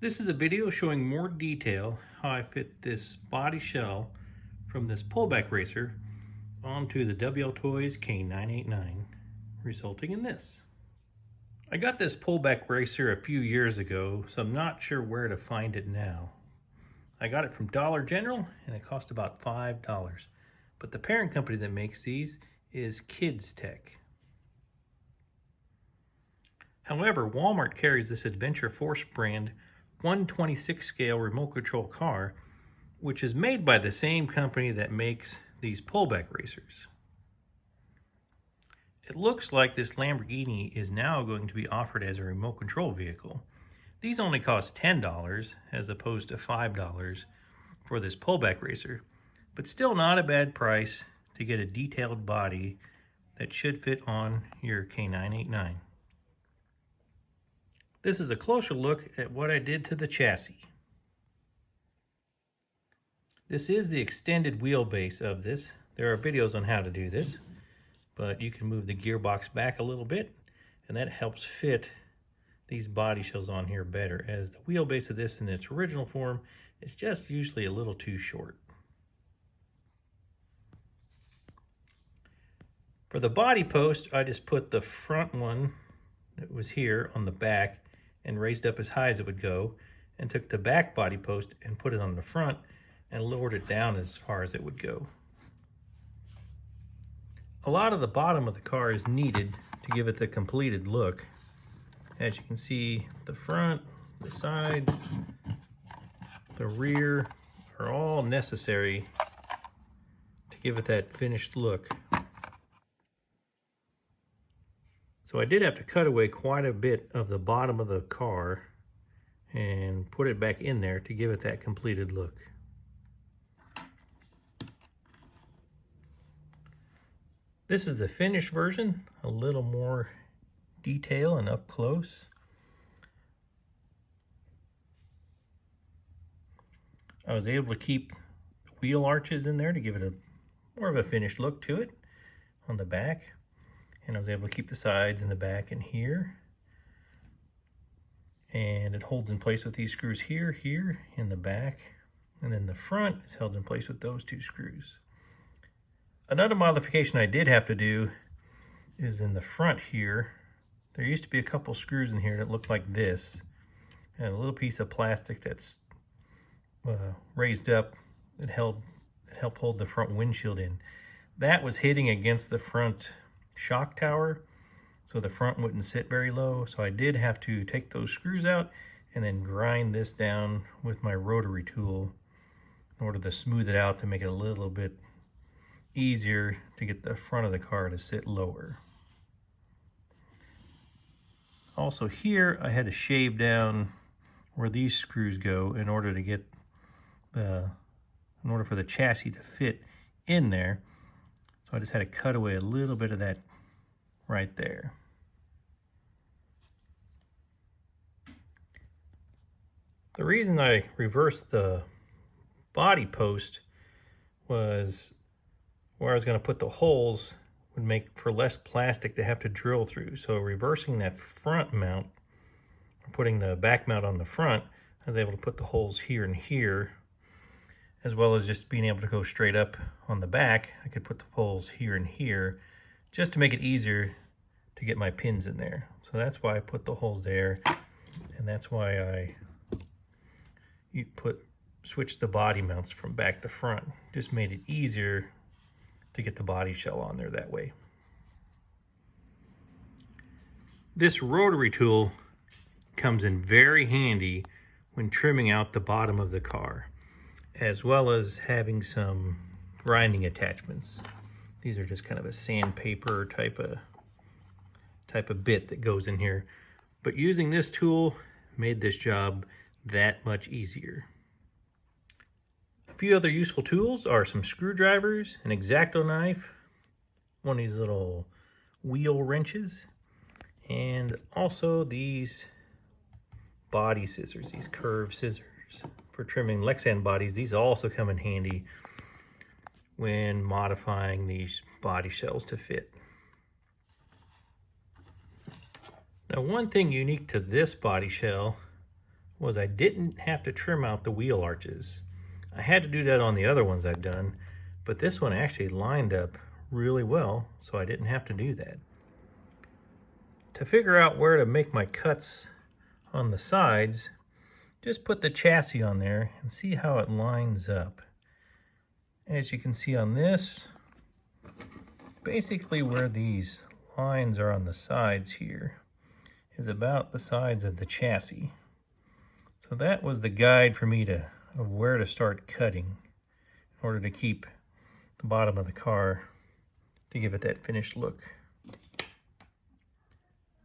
This is a video showing more detail how I fit this body shell from this pullback racer onto the WL Toys K989, resulting in this. I got this pullback racer a few years ago, so I'm not sure where to find it now. I got it from Dollar General and it cost about $5, but the parent company that makes these is Kids Tech. However, Walmart carries this Adventure Force brand 1/26 scale remote control car, which is made by the same company that makes these pullback racers. It looks like this Lamborghini is now going to be offered as a remote control vehicle. These only cost $10 as opposed to $5 for this pullback racer, but still not a bad price to get a detailed body that should fit on your K989. This is a closer look at what I did to the chassis. This is the extended wheelbase of this. There are videos on how to do this, but you can move the gearbox back a little bit, and that helps fit these body shells on here better, as the wheelbase of this in its original form is just usually a little too short. For the body post, I just put the front one that was here on the back and raised up as high as it would go, and took the back body post and put it on the front and lowered it down as far as it would go. A lot of the bottom of the car is needed to give it the completed look. As you can see, the front, the sides, the rear are all necessary to give it that finished look. So I did have to cut away quite a bit of the bottom of the car and put it back in there to give it that completed look. This is the finished version, a little more detail and up close. I was able to keep the wheel arches in there to give it a more of a finished look to it on the back. And I was able to keep the sides and the back in here. And it holds in place with these screws here, here, in the back. And then the front is held in place with those two screws. Another modification I did have to do is in the front here. There used to be a couple screws in here that looked like this. And a little piece of plastic that's raised up that helped hold the front windshield in. That was hitting against the front shock tower, so the front wouldn't sit very low. So I did have to take those screws out and then grind this down with my rotary tool in order to smooth it out to make it a little bit easier to get the front of the car to sit lower. Also here I had to shave down where these screws go in order to get in order for the chassis to fit in there. So I just had to cut away a little bit of that right there. The reason I reversed the body post was where I was going to put the holes would make for less plastic to have to drill through. So reversing that front mount, or putting the back mount on the front, I was able to put the holes here and here, as well as just being able to go straight up on the back. I could put the holes here and here just to make it easier to get my pins in there. So that's why I put the holes there, and that's why I switched the body mounts from back to front. Just made it easier to get the body shell on there that way. This rotary tool comes in very handy when trimming out the bottom of the car, as well as having some grinding attachments. These are just kind of a sandpaper type of bit that goes in here. But using this tool made this job that much easier. A few other useful tools are some screwdrivers, an X-Acto knife, one of these little wheel wrenches, and also these body scissors, these curved scissors for trimming Lexan bodies. These also come in handy when modifying these body shells to fit. Now, one thing unique to this body shell was I didn't have to trim out the wheel arches. I had to do that on the other ones I've done, but this one actually lined up really well, so I didn't have to do that. To figure out where to make my cuts on the sides, just put the chassis on there and see how it lines up. As you can see on this, basically where these lines are on the sides here is about the sides of the chassis. So that was the guide for me of where to start cutting in order to keep the bottom of the car to give it that finished look.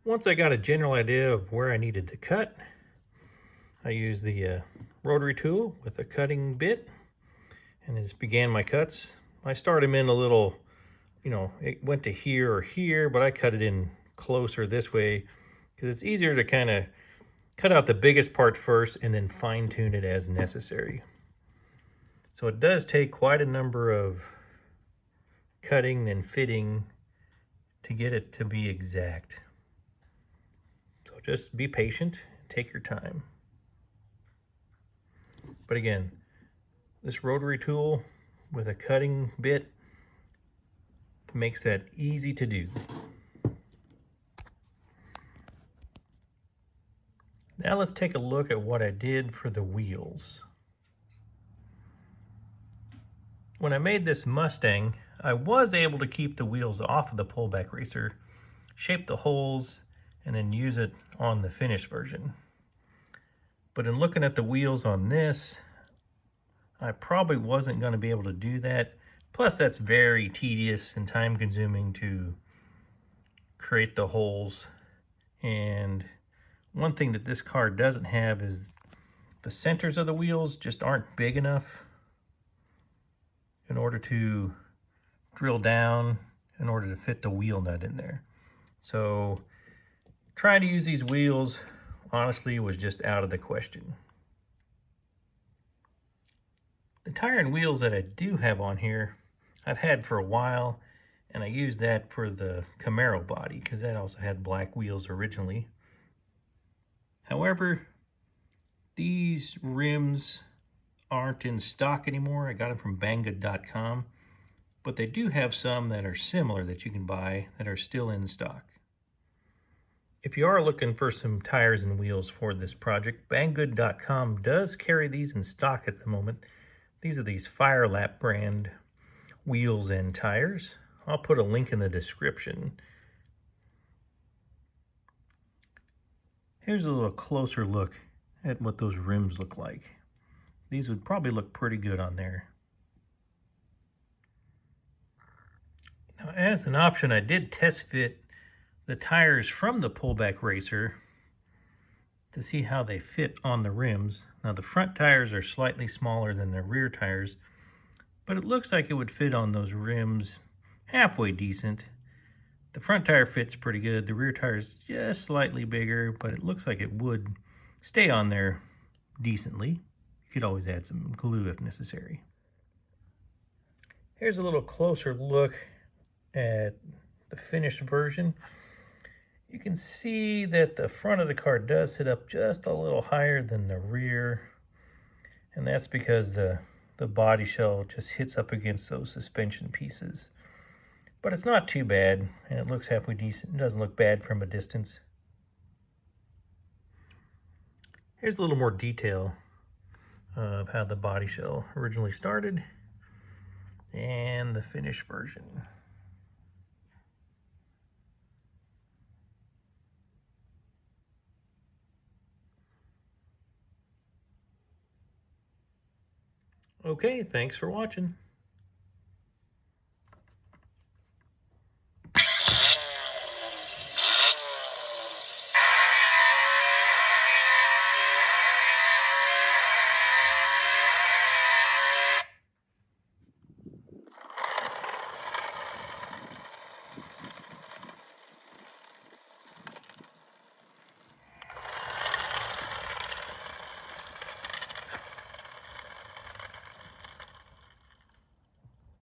Once I got a general idea of where I needed to cut, I used the rotary tool with a cutting bit and just began my cuts. I started them in a little, it went to here or here, but I cut it in closer this way because it's easier to kind of cut out the biggest part first and then fine tune it as necessary. So it does take quite a number of cutting and fitting to get it to be exact. So just be patient and take your time. But again, this rotary tool with a cutting bit makes that easy to do. Now let's take a look at what I did for the wheels. When I made this Mustang, I was able to keep the wheels off of the pullback racer, shape the holes, and then use it on the finished version. But in looking at the wheels on this, I probably wasn't going to be able to do that. Plus, that's very tedious and time consuming to create the holes. And one thing that this car doesn't have is the centers of the wheels just aren't big enough in order to drill down in order to fit the wheel nut in there. So trying to use these wheels honestly was just out of the question. The tire and wheels that I do have on here, I've had for a while, and I used that for the Camaro body because that also had black wheels originally. However, these rims aren't in stock anymore. I got them from banggood.com, but they do have some that are similar that you can buy that are still in stock. If you are looking for some tires and wheels for this project, banggood.com does carry these in stock at the moment. These are these Firelap brand wheels and tires. I'll put a link in the description. Here's a little closer look at what those rims look like. These would probably look pretty good on there. Now, as an option, I did test fit the tires from the pullback racer to see how they fit on the rims. Now, the front tires are slightly smaller than the rear tires, but it looks like it would fit on those rims halfway decent. The front tire fits pretty good. The rear tire is just slightly bigger, but it looks like it would stay on there decently. You could always add some glue if necessary. Here's a little closer look at the finished version. You can see that the front of the car does sit up just a little higher than the rear, and that's because the body shell just hits up against those suspension pieces. But it's not too bad, and it looks halfway decent. It doesn't look bad from a distance. Here's a little more detail of how the body shell originally started and the finished version. Okay, thanks for watching.